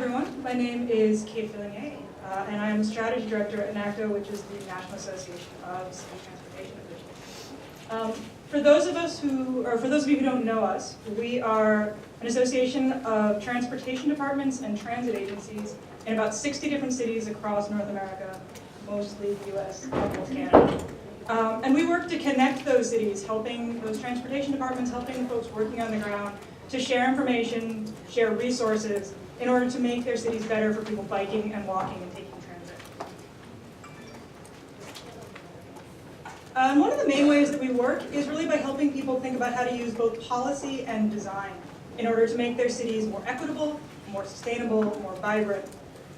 everyone. My name is Kate Fillin, and I am a strategy director at NACTO, which is the National Association of City Transportation Officials. For those of you who don't know us, we are an association of transportation departments and transit agencies in about 60 different cities across North America, mostly the US, almost Canada. And we work to connect those cities, helping those transportation departments, helping the folks working on the ground to share information, share resources, in order to make their cities better for people biking and walking and taking transit. One of the main ways that we work is really by helping people think about how to use both policy and design in order to make their cities more equitable, more sustainable, more vibrant.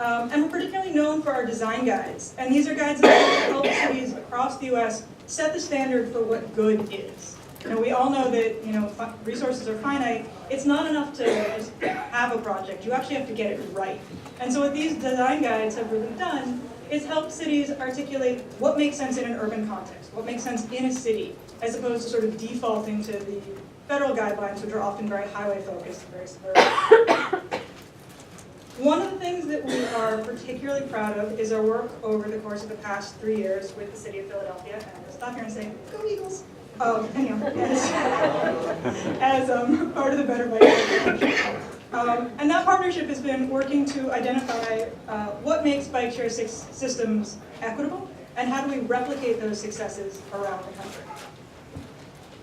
And we're particularly known for our design guides. And these are guides that help cities across the US set the standard for what good is. We all know that resources are finite. It's not enough to just have a project. You actually have to get it right. And so what these design guides have really done is help cities articulate what makes sense in an urban context, what makes sense in a city, as opposed to sort of defaulting to the federal guidelines, which are often very highway focused and very suburban. One of the things that we are particularly proud of is our work over the course of the past 3 years with the city of Philadelphia. And I'll stop here and say, go Eagles! As part of the Better Bike Partnership. And that partnership has been working to identify what makes bike share systems equitable and how do we replicate those successes around the country.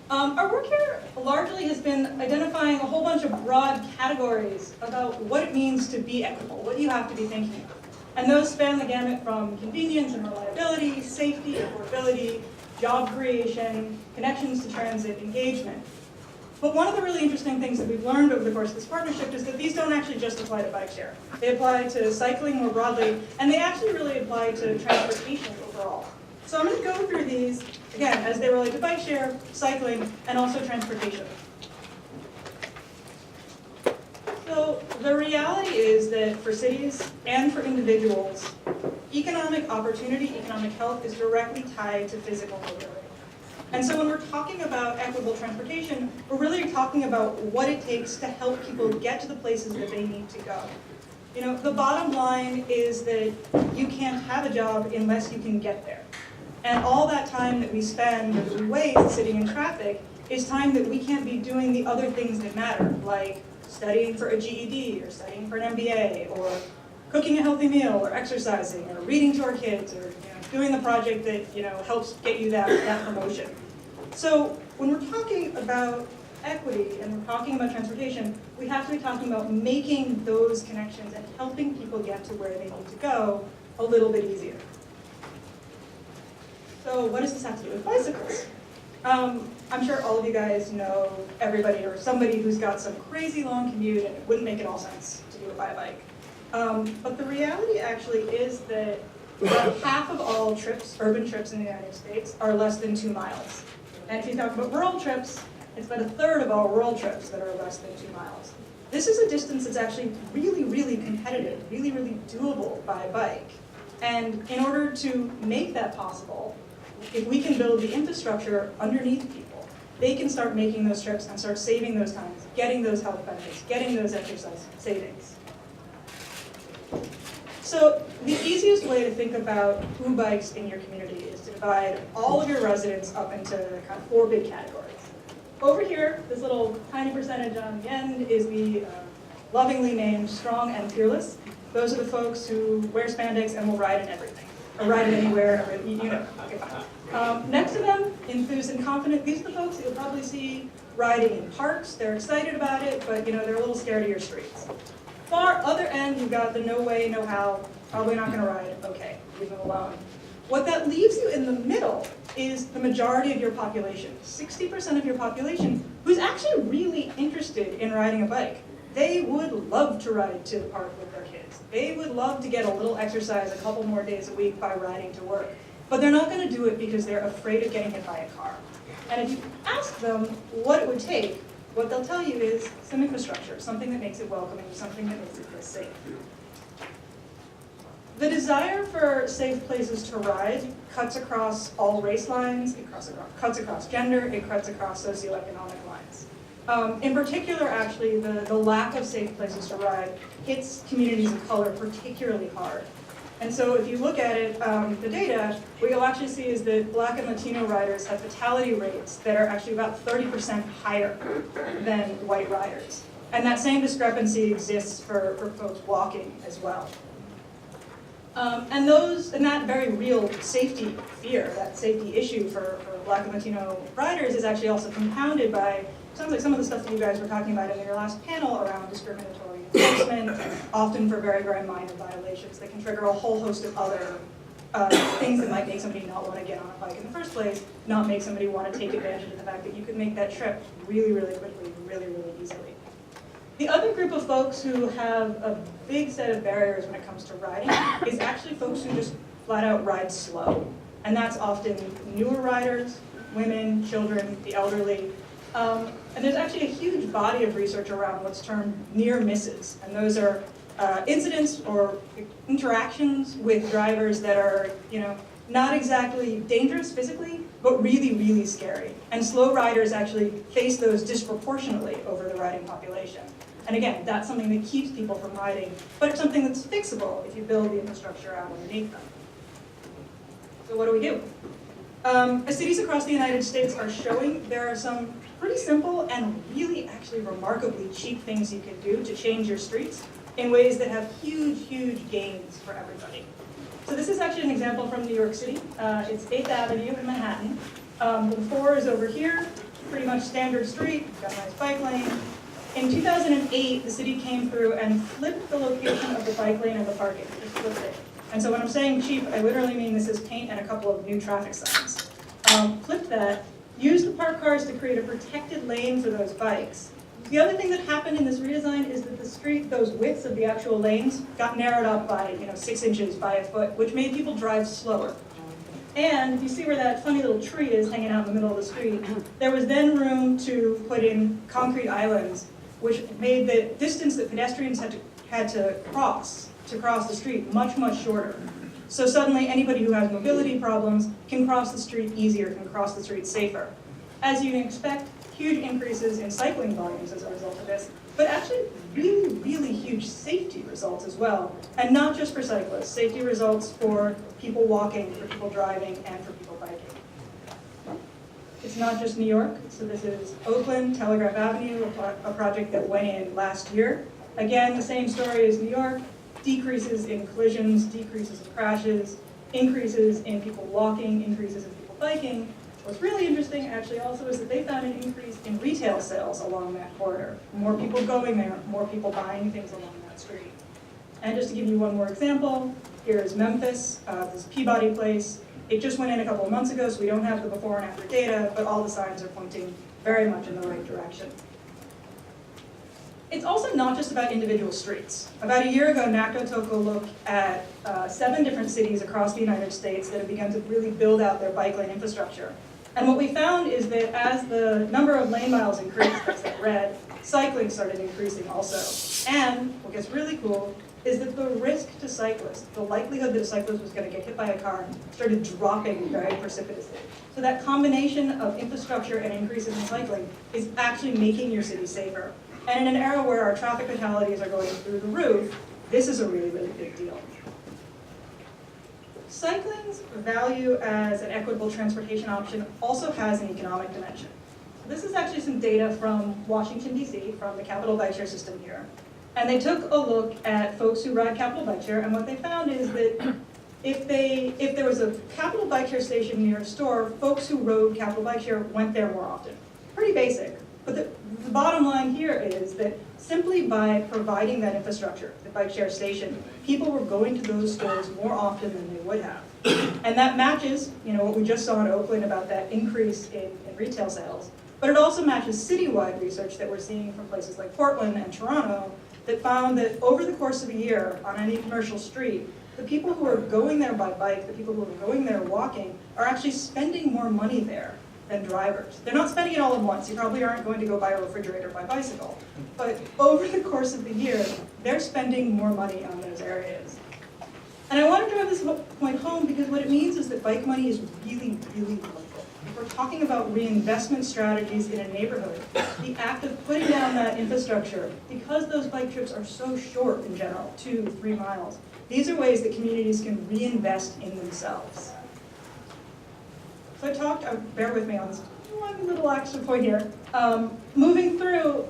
Our work here largely has been identifying a whole bunch of broad categories about what it means to be equitable, what you have to be thinking of. And those span the gamut from convenience and reliability, safety, affordability, job creation, connections to transit, engagement. But one of the really interesting things that we've learned over the course of this partnership is that these don't actually just apply to bike share. They apply to cycling more broadly, and they actually really apply to transportation overall. So I'm going to go through these, again, as they relate to bike share, cycling, and also transportation. So the reality is that for cities and for individuals, economic opportunity, economic health is directly tied to physical mobility. And so when we're talking about equitable transportation, we're really talking about what it takes to help people get to the places that they need to go. The bottom line is that you can't have a job unless you can get there. And all that time that we spend or that we waste sitting in traffic is time that we can't be doing the other things that matter, like studying for a GED or studying for an MBA or cooking a healthy meal or exercising or reading to our kids or doing the project that helps get you that promotion. So when we're talking about equity and we're talking about transportation, we have to be talking about making those connections and helping people get to where they need to go a little bit easier. So what does this have to do with bicycles? I'm sure all of you guys know everybody or somebody who's got some crazy long commute and it wouldn't make it all sense to do it by a bike. But the reality actually is that about half of all trips, urban trips in the United States, are less than 2 miles. And if you talk about rural trips, it's about 1/3 of all rural trips that are less than 2 miles. This is a distance that's actually really, really competitive, really, really doable by a bike. And in order to make that possible, if we can build the infrastructure underneath people, they can start making those trips and start saving those times, getting those health benefits, getting those exercise savings. So the easiest way to think about who bikes in your community is to divide all of your residents up into kind of 4 big categories. Over here, this little tiny percentage on the end is the lovingly named strong and fearless. Those are the folks who wear spandex and will ride in everything, or ride it anywhere, or, okay, fine. Next to them, enthused and confident, these are the folks that you'll probably see riding in parks. They're excited about it, but they're a little scared of your streets. Far other end, you've got the no way, no how, probably not going to ride, okay, leave them alone. What that leaves you in the middle is the majority of your population, 60% of your population, who's actually really interested in riding a bike. They would love to ride to the park with their kids. They would love to get a little exercise a couple more days a week by riding to work. But they're not going to do it because they're afraid of getting hit by a car. And if you ask them what it would take, what they'll tell you is some infrastructure, something that makes it welcoming, something that makes it feel safe. The desire for safe places to ride cuts across all race lines, it cuts across gender, it cuts across socioeconomic lines. In particular, actually, the lack of safe places to ride hits communities of color particularly hard. And so if you look at it, the data, what you'll actually see is that Black and Latino riders have fatality rates that are actually about 30% higher than white riders. And that same discrepancy exists for folks walking as well. And that very real safety fear, that safety issue for Black and Latino riders is actually also compounded by sounds like some of the stuff that you guys were talking about in your last panel around discriminatory enforcement, often for very, very minor violations that can trigger a whole host of other things that might make somebody not want to get on a bike in the first place, not make somebody want to take advantage of the fact that you could make that trip really, really quickly, really, really easily. The other group of folks who have a big set of barriers when it comes to riding is actually folks who just flat out ride slow. And that's often newer riders, women, children, the elderly. And there's actually a huge body of research around what's termed near misses. And those are incidents or interactions with drivers that are, not exactly dangerous physically, but really, really scary. And slow riders actually face those disproportionately over the riding population. And again, that's something that keeps people from riding, but it's something that's fixable if you build the infrastructure out underneath them. So what do? As cities across the United States are showing, there are some pretty simple and really actually remarkably cheap things you can do to change your streets in ways that have huge, huge gains for everybody. So this is actually an example from New York City. It's 8th Avenue in Manhattan. The 4 is over here, pretty much standard street, got a nice bike lane. In 2008, the city came through and flipped the location of the bike lane and the parking, just flipped it. And so when I'm saying cheap, I literally mean this is paint and a couple of new traffic signs. Flipped that, used the parked cars to create a protected lane for those bikes. The other thing that happened in this redesign is that the street, those widths of the actual lanes, got narrowed up by 6 inches by a foot, which made people drive slower. And you see where that funny little tree is hanging out in the middle of the street. There was then room to put in concrete islands, which made the distance that pedestrians had to cross the street much, much shorter. So suddenly anybody who has mobility problems can cross the street easier, can cross the street safer. As you can expect, huge increases in cycling volumes as a result of this, but actually really, really huge safety results as well. And not just for cyclists, safety results for people walking, for people driving, and for people biking. It's not just New York, so this is Oakland, Telegraph Avenue, a project that went in last year. Again, the same story as New York, decreases in collisions, decreases in crashes, increases in people walking, increases in people biking. What's really interesting actually also is that they found an increase in retail sales along that corridor. More people going there, more people buying things along that street. And just to give you one more example, here's Memphis, this Peabody Place. It just went in a couple of months ago, so we don't have the before and after data, but all the signs are pointing very much in the right direction. It's also not just about individual streets. About a year ago, NACTO took a look at 7 different cities across the United States that have begun to really build out their bike lane infrastructure. And what we found is that as the number of lane miles increased, that's that red, cycling started increasing also. And what gets really cool is that the risk to cyclists, the likelihood that a cyclist was going to get hit by a car, started dropping very precipitously. So that combination of infrastructure and increases in cycling is actually making your city safer. And in an era where our traffic fatalities are going through the roof, this is a really, really big deal. Cycling's value as an equitable transportation option also has an economic dimension. So this is actually some data from Washington, D.C., from the Capital Bike Share system here. And they took a look at folks who ride Capital Bike Share, and what they found is that if there was a Capital Bike Share station near a store, folks who rode Capital Bike Share went there more often. Pretty basic. But the bottom line here is that simply by providing that infrastructure, the bike share station, people were going to those stores more often than they would have. And that matches, what we just saw in Oakland about that increase in retail sales. But it also matches citywide research that we're seeing from places like Portland and Toronto that found that over the course of a year on any commercial street, the people who are going there by bike, the people who are going there walking, are actually spending more money there than drivers. They're not spending it all at once. You probably aren't going to go buy a refrigerator by bicycle. But over the course of the year, they're spending more money on those areas. And I want to drive this point home because what it means is that bike money is really, really local. if we're talking about reinvestment strategies in a neighborhood, the act of putting down that infrastructure, because those bike trips are so short in general, 2-3 miles, these are ways that communities can reinvest in themselves. So I talked, bear with me on this one little extra point here. Moving through,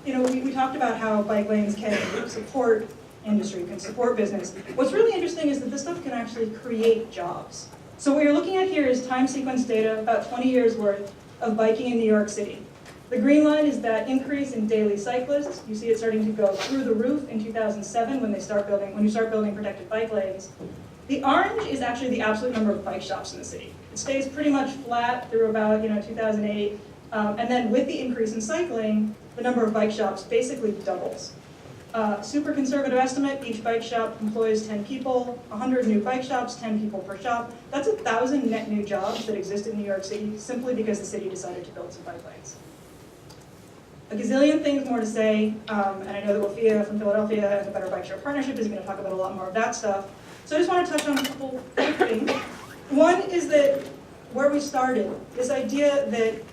we talked about how bike lanes can support industry, can support business. What's really interesting is that this stuff can actually create jobs. So what you're looking at here is time sequence data, about 20 years worth of biking in New York City. The green line is that increase in daily cyclists. You see it starting to go through the roof in 2007 when you start building protected bike lanes. The orange is actually the absolute number of bike shops in the city. It stays pretty much flat through about 2008, and then with the increase in cycling, the number of bike shops basically doubles. Super conservative estimate, each bike shop employs 10 people, 100 new bike shops, 10 people per shop. That's 1,000 net new jobs that exist in New York City simply because the city decided to build some bike lanes. A gazillion things more to say, and I know that Wafia from Philadelphia and the Better Bike Share Partnership is going to talk about a lot more of that stuff. So I just want to touch on a couple quick things. One is that where we started, this idea that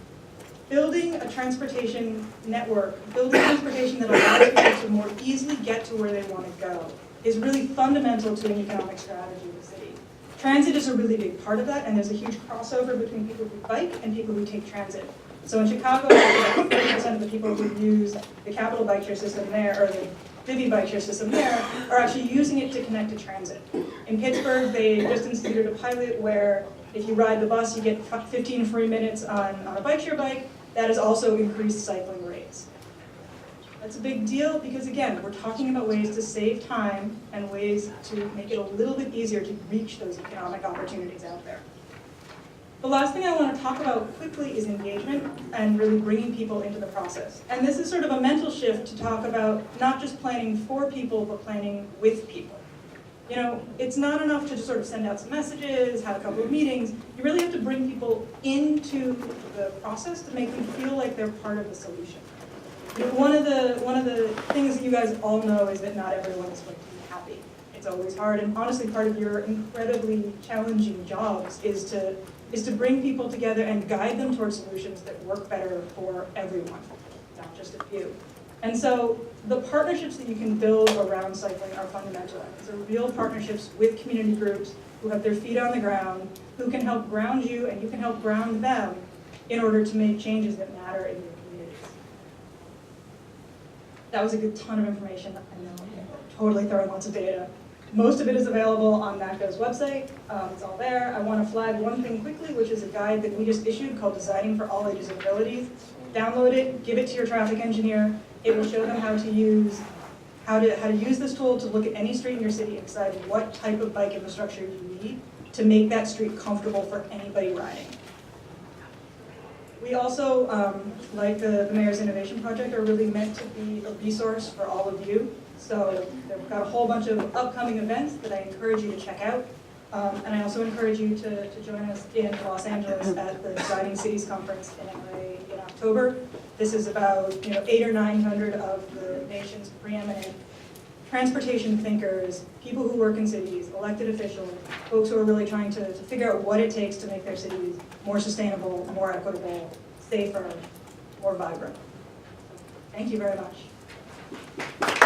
building a transportation network, building transportation that allows people to more easily get to where they want to go is really fundamental to an economic strategy of the city. Transit is a really big part of that, and there's a huge crossover between people who bike and people who take transit. So in Chicago, about 30% of the people who use the Capital Bike Share system there, or the Vivi Bike Share system there, are actually using it to connect to transit. In Pittsburgh, they just instituted a pilot where if you ride the bus, you get 15 free minutes on a bike share bike. That has also increased cycling rates. That's a big deal because, again, we're talking about ways to save time and ways to make it a little bit easier to reach those economic opportunities out there. The last thing I want to talk about quickly is engagement and really bringing people into the process. And this is sort of a mental shift to talk about not just planning for people, but planning with people. It's not enough to just sort of send out some messages, have a couple of meetings. You really have to bring people into the process to make them feel like they're part of the solution. One of the things that you guys all know is that not everyone is going to be happy. It's always hard, and honestly, part of your incredibly challenging jobs is to bring people together and guide them towards solutions that work better for everyone, not just a few. And so the partnerships that you can build around cycling are fundamental. These are real partnerships with community groups who have their feet on the ground, who can help ground you and you can help ground them in order to make changes that matter in your communities. That was a good ton of information. I know I'm totally throwing lots of data. Most of it is available on NACTO's website. It's all there. I want to flag one thing quickly, which is a guide that we just issued called Designing for All Ages and Abilities. Download it, give it to your traffic engineer. It will show them how to use this tool to look at any street in your city and decide what type of bike infrastructure you need to make that street comfortable for anybody riding. We also, like the Mayor's Innovation Project, are really meant to be a resource for all of you. So we've got a whole bunch of upcoming events that I encourage you to check out. And I also encourage you to join us in Los Angeles at the Designing Cities Conference in LA in October. This is about 800 or 900 of the nation's preeminent transportation thinkers, people who work in cities, elected officials, folks who are really trying to figure out what it takes to make their cities more sustainable, more equitable, safer, more vibrant. Thank you very much.